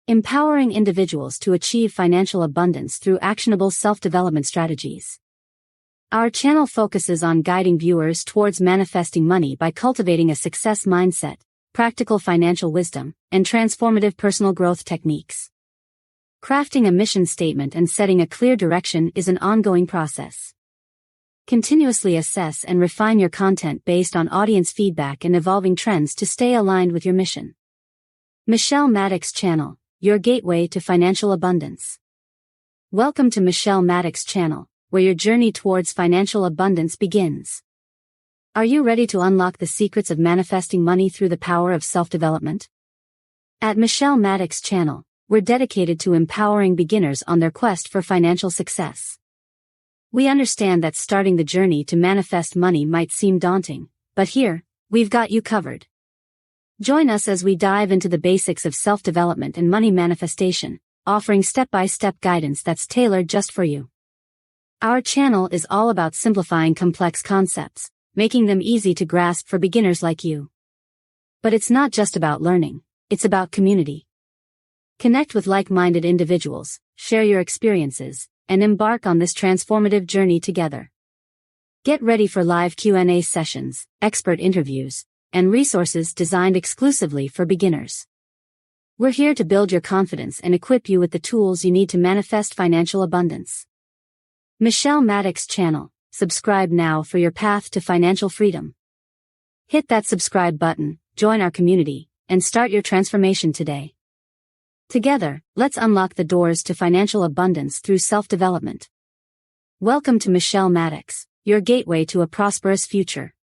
empowering individuals to achieve financial abundance through actionable self-development strategies. Our channel focuses on guiding viewers towards manifesting money by cultivating a success mindset, practical financial wisdom, and transformative personal growth techniques. Crafting a mission statement and setting a clear direction is an ongoing process. Continuously assess and refine your content based on audience feedback and evolving trends to stay aligned with your mission. Michelle Mattox Channel, your gateway to financial abundance. Welcome to Michelle Mattox Channel, where your journey towards financial abundance begins. Are you ready to unlock the secrets of manifesting money through the power of self-development? At Michelle Mattox Channel, we're dedicated to empowering beginners on their quest for financial success. We understand that starting the journey to manifest money might seem daunting, but here, we've got you covered. Join us as we dive into the basics of self-development and money manifestation, offering step-by-step guidance that's tailored just for you. Our channel is all about simplifying complex concepts, making them easy to grasp for beginners like you. But it's not just about learning, it's about community. Connect with like-minded individuals, share your experiences, and embark on this transformative journey together. Get ready for live Q&A sessions, expert interviews, and resources designed exclusively for beginners. We're here to build your confidence and equip you with the tools you need to manifest financial abundance. Michelle Mattox Channel, subscribe now for your path to financial freedom. Hit that subscribe button, join our community, and start your transformation today. Together, let's unlock the doors to financial abundance through self-development. Welcome to Michelle Mattox, your gateway to a prosperous future.